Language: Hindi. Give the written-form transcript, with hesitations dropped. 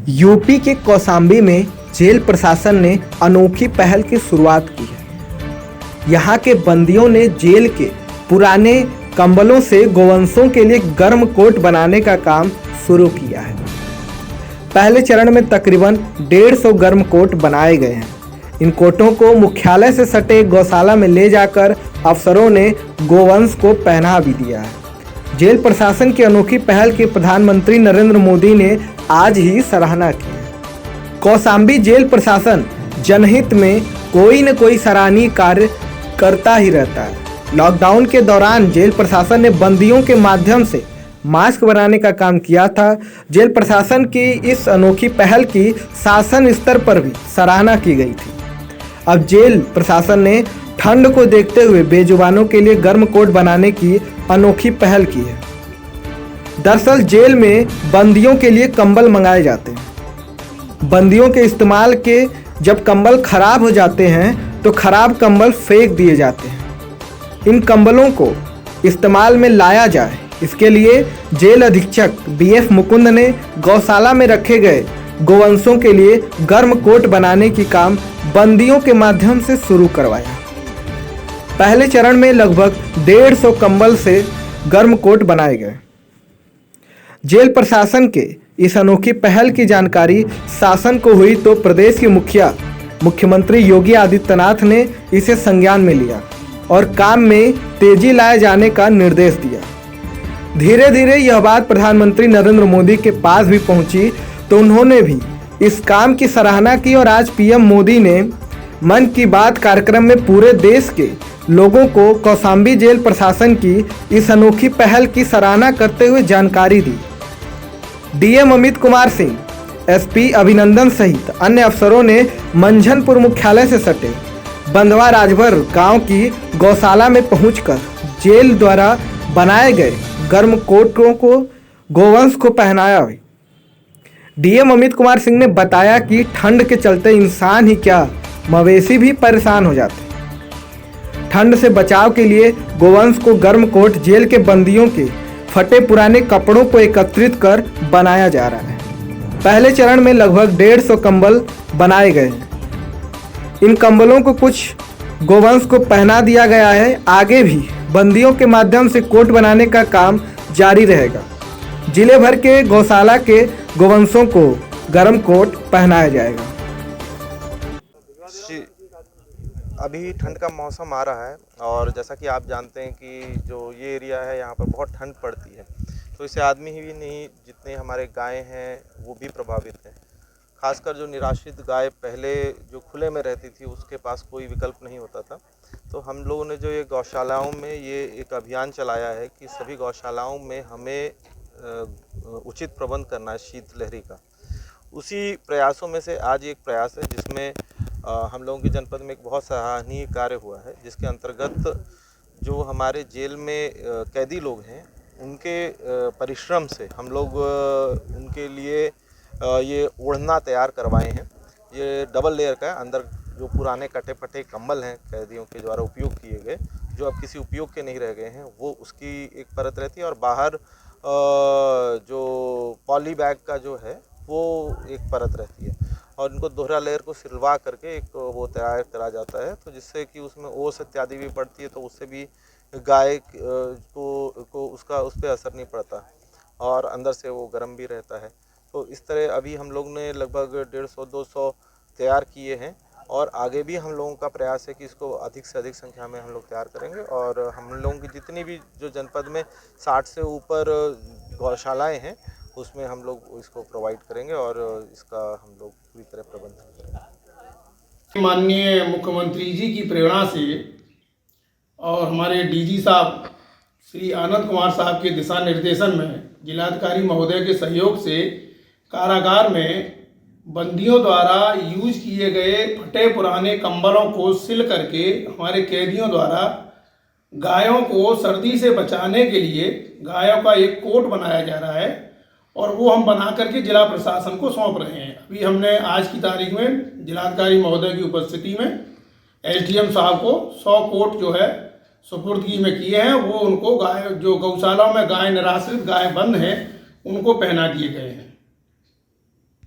यूपी के कौशाम्बी में जेल प्रशासन ने अनोखी पहल की शुरुआत की है। यहाँ के बंदियों ने जेल के पुराने कंबलों से गोवंशों के लिए गर्म कोट बनाने का काम शुरू किया है। पहले चरण में तकरीबन 150 गर्म कोट बनाए गए हैं। इन कोटों को मुख्यालय से सटे गौशाला में ले जाकर अफसरों ने गोवंश को पहना भी दिया है। जेल प्रशासन की अनोखी पहल की प्रधानमंत्री नरेंद्र मोदी ने आज ही सराहना की है। कौशाम्बी जेल प्रशासन जनहित में कोई न कोई सराहनीय कार्य करता ही रहता है। लॉकडाउन के दौरान जेल प्रशासन ने बंदियों के माध्यम से मास्क बनाने का काम किया था। जेल प्रशासन की इस अनोखी पहल की शासन स्तर पर भी सराहना की गई थी। अब जेल प्रशासन ने ठंड को देखते हुए बेजुबानों के लिए गर्म कोट बनाने की अनोखी पहल की है। दरअसल जेल में बंदियों के लिए कंबल मंगाए जाते हैं। बंदियों के इस्तेमाल के जब कंबल खराब हो जाते हैं तो खराब कंबल फेंक दिए जाते हैं। इन कंबलों को इस्तेमाल में लाया जाए, इसके लिए जेल अधीक्षक BF मुकुंद ने गौशाला में रखे गए गोवंशों के लिए गर्म कोट बनाने की काम बंदियों के माध्यम से शुरू करवाया। पहले चरण में लगभग 150 कंबल से गर्म कोट बनाए गए। जेल प्रशासन के इस अनोखी पहल की जानकारी शासन को हुई तो प्रदेश के मुख्यमंत्री योगी आदित्यनाथ ने इसे संज्ञान में लिया और काम में तेजी लाए जाने का निर्देश दिया। धीरे धीरे यह बात प्रधानमंत्री नरेंद्र मोदी के पास भी पहुंची तो उन्होंने भी इस काम की सराहना की और आज PM मोदी ने मन की बात कार्यक्रम में पूरे देश के लोगों को कौशाम्बी जेल प्रशासन की इस अनोखी पहल की सराहना करते हुए जानकारी दी। DM अमित कुमार सिंह, SP अभिनंदन सहित अन्य अफसरों ने मंझनपुर मुख्यालय से सटे बंधवा राजभर गांव की गौशाला में पहुंचकर जेल द्वारा बनाए गए गर्म कोटों को गोवंश को पहनाया। DM अमित कुमार सिंह ने बताया कि ठंड के चलते इंसान ही क्या मवेशी भी परेशान हो जाते। ठंड से बचाव के लिए गोवंश को गर्म कोट जेल के बंदियों के फटे पुराने कपड़ों को एकत्रित कर बनाया जा रहा है। पहले चरण में लगभग 150 कंबल बनाए गए हैं। इन कंबलों को कुछ गोवंश को पहना दिया गया है। आगे भी बंदियों के माध्यम से कोट बनाने का काम जारी रहेगा। जिले भर के गौशाला के गोवंशों को गर्म कोट पहनाया जाएगा। अभी ठंड का मौसम आ रहा है और जैसा कि आप जानते हैं कि जो ये एरिया है यहाँ पर बहुत ठंड पड़ती है, तो इससे आदमी ही नहीं जितने हमारे गाय हैं वो भी प्रभावित हैं। खासकर जो निराश्रित गाय पहले जो खुले में रहती थी उसके पास कोई विकल्प नहीं होता था, तो हम लोगों ने जो ये गौशालाओं में ये एक अभियान चलाया है कि सभी गौशालाओं में हमें उचित प्रबंध करना है शीतलहरी का। उसी प्रयासों में से आज एक प्रयास है जिसमें हम लोगों के जनपद में एक बहुत सराहनीय कार्य हुआ है, जिसके अंतर्गत जो हमारे जेल में कैदी लोग हैं उनके परिश्रम से हम लोग उनके लिए ये ओढ़ना तैयार करवाए हैं। ये डबल लेयर का है। अंदर जो पुराने कटे फटे कंबल हैं कैदियों के द्वारा उपयोग किए गए, जो अब किसी उपयोग के नहीं रह गए हैं, वो उसकी एक परत रहती है और बाहर जो पॉली बैग का जो है वो एक परत रहती है और इनको दोहरा लेयर को सिलवा करके एक वो तैयार करा जाता है, तो जिससे कि उसमें ओस इत्यादि भी पड़ती है, तो उससे भी गाय को उसका उस पर असर नहीं पड़ता और अंदर से वो गर्म भी रहता है। तो इस तरह अभी हम लोग ने लगभग 150-200 तैयार किए हैं और आगे भी हम लोगों का प्रयास है कि इसको अधिक से अधिक संख्या में हम लोग तैयार करेंगे और हम लोगों की जितनी भी जो जनपद में 60 से ऊपर गौशालाएँ हैं उसमें हम लोग इसको प्रोवाइड करेंगे और इसका हम लोग पूरी तरह प्रबंध करेंगे। माननीय मुख्यमंत्री जी की प्रेरणा से और हमारे DG साहब श्री आनंद कुमार साहब के दिशा निर्देशन में जिलाधिकारी महोदय के सहयोग से कारागार में बंदियों द्वारा यूज किए गए फटे पुराने कंबलों को सिल करके हमारे कैदियों द्वारा गायों को सर्दी से बचाने के लिए गायों का एक कोट बनाया जा रहा है और वो हम बना करके जिला प्रशासन को सौंप रहे हैं। अभी हमने आज की तारीख में जिलाधिकारी महोदय की उपस्थिति में SDM साहब को 100 कोट जो है सुपुर्दगी में किए हैं। वो उनको गाय जो गौशालाओं में गाय निराश्रित गाय बंद हैं उनको पहना दिए गए हैं।